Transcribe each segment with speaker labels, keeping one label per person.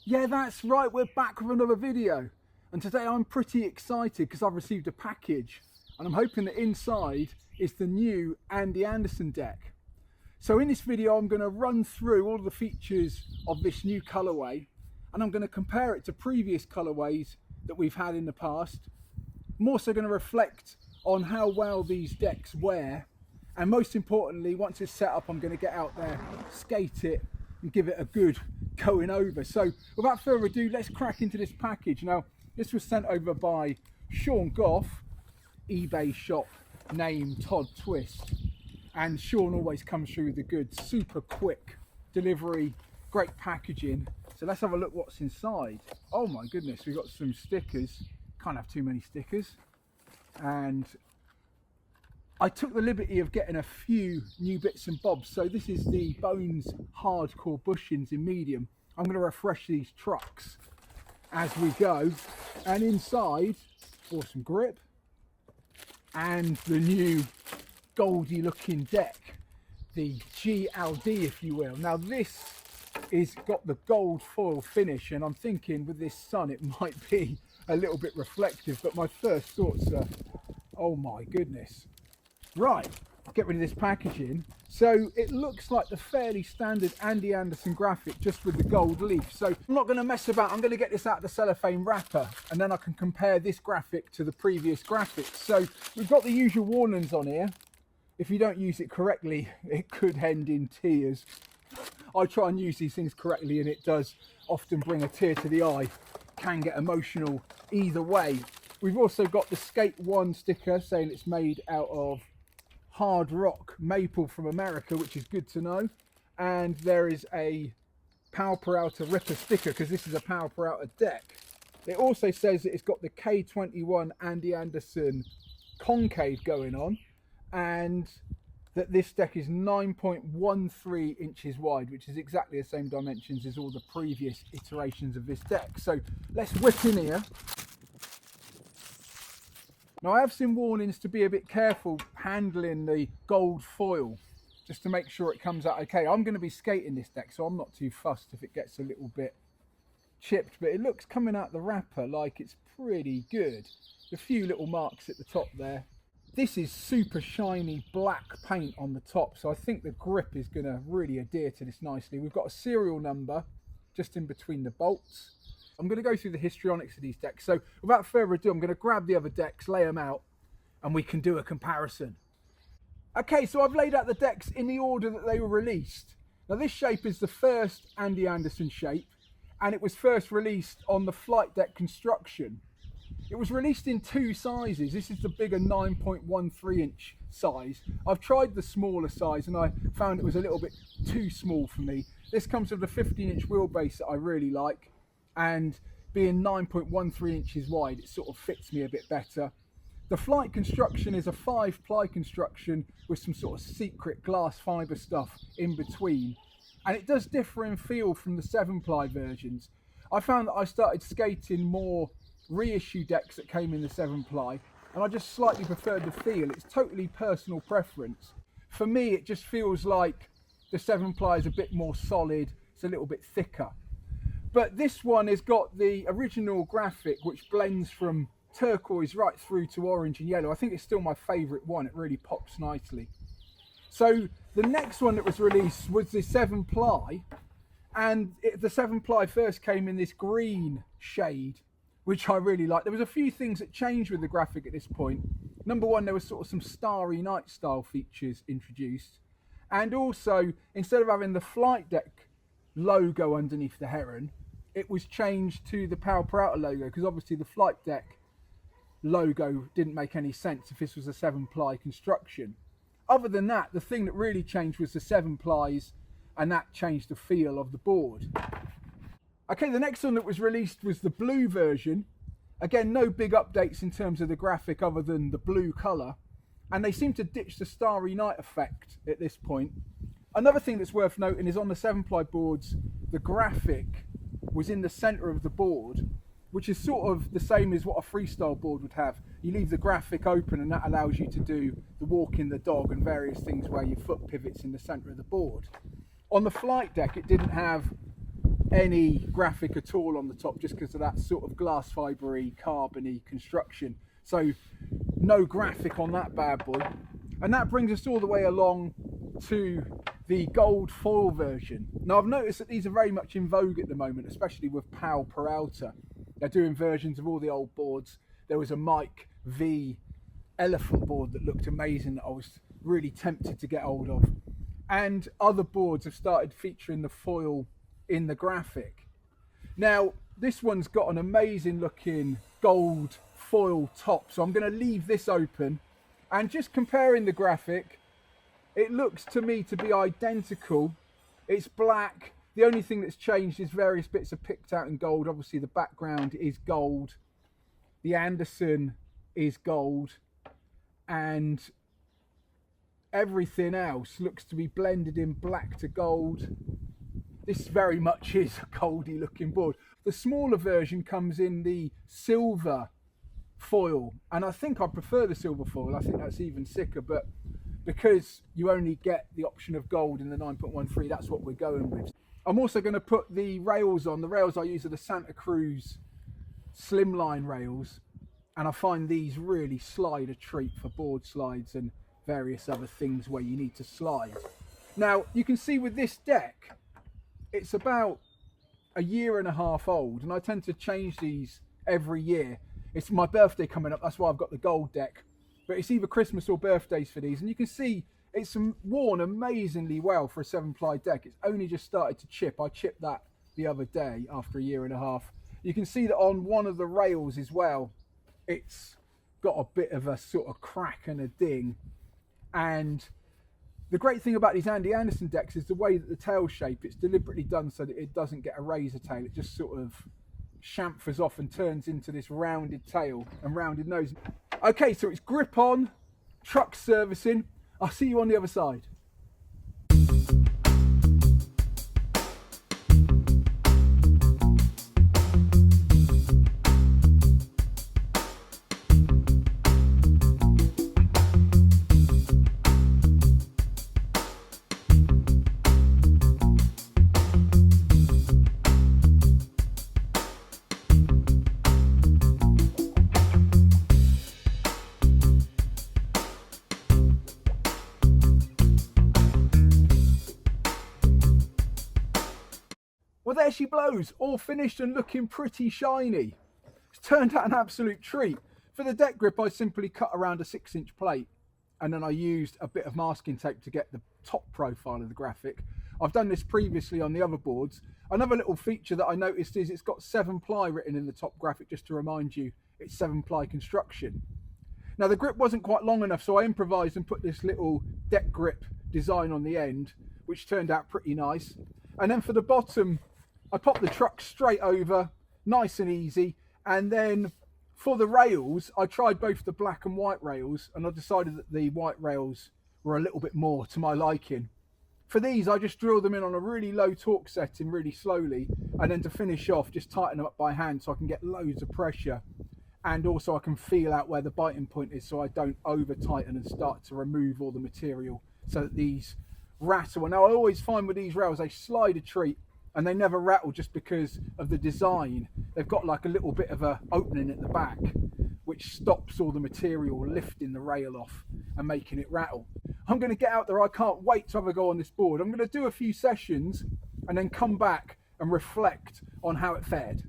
Speaker 1: Yeah, that's right, we're back with another video. And today I'm pretty excited because I've received a package and I'm hoping that inside is the new Andy Anderson deck. So in this video I'm going to run through all of the features of this new colourway and I'm going to compare it to previous colourways that we've had in the past. I'm also going to reflect on how well these decks wear, and most importantly, once it's set up I'm going to get out there, skate it and give it a good going over. So without further ado, let's crack into this package. Now this was sent over by Sean Goff, eBay shop name Todd Twist, and Sean always comes through with the goods, super quick delivery, great packaging. So let's have a look what's inside. Oh my goodness, we've got some stickers, can't have too many stickers, and I took the liberty of getting a few new bits and bobs. So this is the Bones hardcore bushings in medium. I'm going to refresh these trucks as we go, and inside awesome grip and the new goldy looking deck, the GLD if you will. Now this is got the gold foil finish and I'm thinking with this sun it might be a little bit reflective, but my first thoughts are, oh my goodness. Right, get rid of this packaging. So it looks like the fairly standard Andy Anderson graphic, just with the gold leaf. So I'm not going to mess about, I'm going to get this out of the cellophane wrapper and then I can compare this graphic to the previous graphics. So we've got the usual warnings on here. If you don't use it correctly, it could end in tears. I try and use these things correctly and it does often bring a tear to the eye. Can get emotional either way. We've also got the Skate 1 sticker saying it's made out of hard rock maple from America, which is good to know. And there is a Power Peralta Ripper sticker because this is a Power Peralta deck. It also says that it's got the K21 Andy Anderson concave going on, and that this deck is 9.13 inches wide, which is exactly the same dimensions as all the previous iterations of this deck. So let's whip in here. Now I have seen warnings to be a bit careful handling the gold foil, just to make sure it comes out okay. I'm going to be skating this deck, so I'm not too fussed if it gets a little bit chipped, but it looks coming out the wrapper like it's pretty good. A few little marks at the top there. This is super shiny black paint on the top, so I think the grip is going to really adhere to this nicely. We've got a serial number just in between the bolts. I'm going to go through the histrionics of these decks. So without further ado, I'm going to grab the other decks, lay them out, and we can do a comparison. Okay, so I've laid out the decks in the order that they were released. Now this shape is the first Andy Anderson shape, and it was first released on the flight deck construction. It was released in two sizes. This is the bigger 9.13 inch size. I've tried the smaller size and I found it was a little bit too small for me. This comes with the 15 inch wheelbase that I really like, and being 9.13 inches wide, it sort of fits me a bit better. The flight construction is a 5-ply construction with some sort of secret glass fibre stuff in between, and it does differ in feel from the 7-ply versions. I found that I started skating more reissue decks that came in the 7-ply and I just slightly preferred the feel. It's totally personal preference. For me it just feels like the 7-ply is a bit more solid, it's a little bit thicker. But this one has got the original graphic which blends from turquoise right through to orange and yellow. I think it's still my favourite one, it really pops nicely. So the next one that was released was the 7-ply, and the 7-ply first came in this green shade, which I really like. There was a few things that changed with the graphic at this point. Number one, there was sort of some Starry Night style features introduced, and also instead of having the flight deck logo underneath the Heron, it was changed to the Power Peralta logo, because obviously the flight deck logo didn't make any sense if this was a 7-ply construction. Other than that, the thing that really changed was the 7-plies, and that changed the feel of the board. Okay, the next one that was released was the blue version. Again, no big updates in terms of the graphic other than the blue colour, and they seem to ditch the Starry Night effect at this point. Another thing that's worth noting is on the 7-ply boards, the graphic was in the centre of the board, which is sort of the same as what a freestyle board would have. You leave the graphic open and that allows you to do the walking the dog and various things where your foot pivots in the centre of the board. On the flight deck, it didn't have any graphic at all on the top, just because of that sort of glass fibre-y, carbon-y construction. So no graphic on that bad boy. And that brings us all the way along to the gold foil version. Now I've noticed that these are very much in vogue at the moment, especially with Pal Peralta. They're doing versions of all the old boards. There was a Mike V elephant board that looked amazing that I was really tempted to get hold of. And other boards have started featuring the foil in the graphic. Now this one's got an amazing looking gold foil top, so I'm going to leave this open, and just comparing the graphic, it looks to me to be identical. It's black. The only thing that's changed is various bits are picked out in gold. Obviously the background is gold, the Anderson is gold, and everything else looks to be blended in black to gold. This very much is a goldy looking board. The smaller version comes in the silver foil, and I think I prefer the silver foil. I think that's even sicker, but because you only get the option of gold in the 9.13, that's what we're going with. I'm also going to put the rails on. The rails I use are the Santa Cruz slimline rails, and I find these really slide a treat for board slides and various other things where you need to slide. Now you can see with this deck, it's about a year and a half old, and I tend to change these every year. It's my birthday coming up, that's why I've got the gold deck, but it's either Christmas or birthdays for these, and you can see it's worn amazingly well for a 7-ply deck. It's only just started to chip. I chipped that the other day after a year and a half. You can see that on one of the rails as well, it's got a bit of a sort of crack and a ding. And the great thing about these Andy Anderson decks is the way that the tail shape, it's deliberately done so that it doesn't get a razor tail. It just sort of chamfers off and turns into this rounded tail and rounded nose. Okay, so it's grip on, truck servicing. I'll see you on the other side. Well, there she blows, all finished and looking pretty shiny. It's turned out an absolute treat. For the deck grip, I simply cut around a 6-inch plate, and then I used a bit of masking tape to get the top profile of the graphic. I've done this previously on the other boards. Another little feature that I noticed is it's got 7-ply written in the top graphic, just to remind you it's 7-ply construction. Now the grip wasn't quite long enough, so I improvised and put this little deck grip design on the end, which turned out pretty nice. And then for the bottom, I popped the truck straight over, nice and easy. And then for the rails, I tried both the black and white rails, and I decided that the white rails were a little bit more to my liking. For these, I just drilled them in on a really low torque setting really slowly, and then to finish off, just tighten them up by hand so I can get loads of pressure, and also I can feel out where the biting point is so I don't over tighten and start to remove all the material so that these rattle. Now I always find with these rails, they slide a treat, and they never rattle just because of the design. They've got like a little bit of a opening at the back, which stops all the material lifting the rail off and making it rattle. I'm going to get out there. I can't wait to have a go on this board. I'm going to do a few sessions and then come back and reflect on how it fared.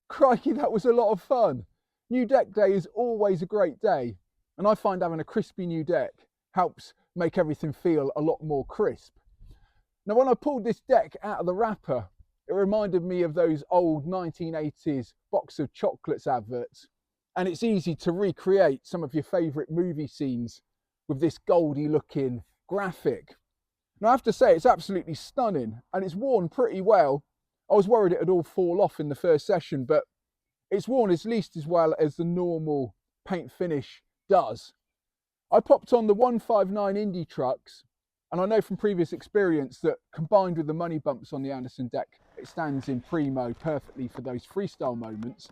Speaker 1: Crikey, that was a lot of fun. New deck day is always a great day, and I find having a crispy new deck helps make everything feel a lot more crisp. Now when I pulled this deck out of the wrapper, it reminded me of those old 1980s box of chocolates adverts, and it's easy to recreate some of your favourite movie scenes with this goldy looking graphic. Now I have to say it's absolutely stunning, and it's worn pretty well. I was worried it would all fall off in the first session, but it's worn at least as well as the normal paint finish does. I popped on the 159 Indie trucks, and I know from previous experience that combined with the money bumps on the Anderson deck, it stands in primo perfectly for those freestyle moments.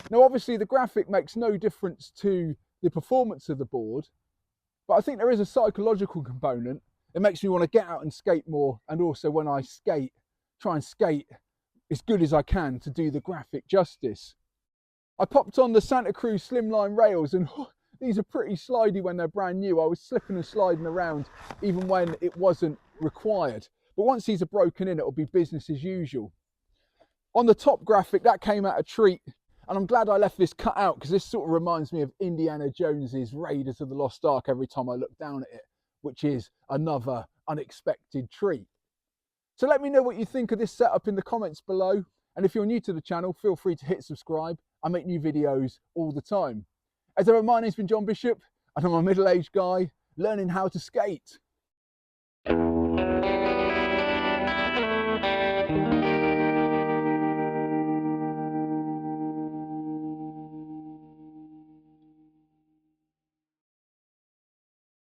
Speaker 1: Now obviously the graphic makes no difference to the performance of the board, but I think there is a psychological component. It makes me want to get out and skate more, and also when I skate, try and skate as good as I can to do the graphic justice. I popped on the Santa Cruz slimline rails, and these are pretty slidey when they're brand new. I was slipping and sliding around even when it wasn't required. But once these are broken in, it'll be business as usual. On the top graphic, that came out a treat. And I'm glad I left this cut out, because this sort of reminds me of Indiana Jones's Raiders of the Lost Ark every time I look down at it, which is another unexpected treat. So let me know what you think of this setup in the comments below. And if you're new to the channel, feel free to hit subscribe. I make new videos all the time. As ever, my name's been John Bishop, and I'm a middle-aged guy learning how to skate.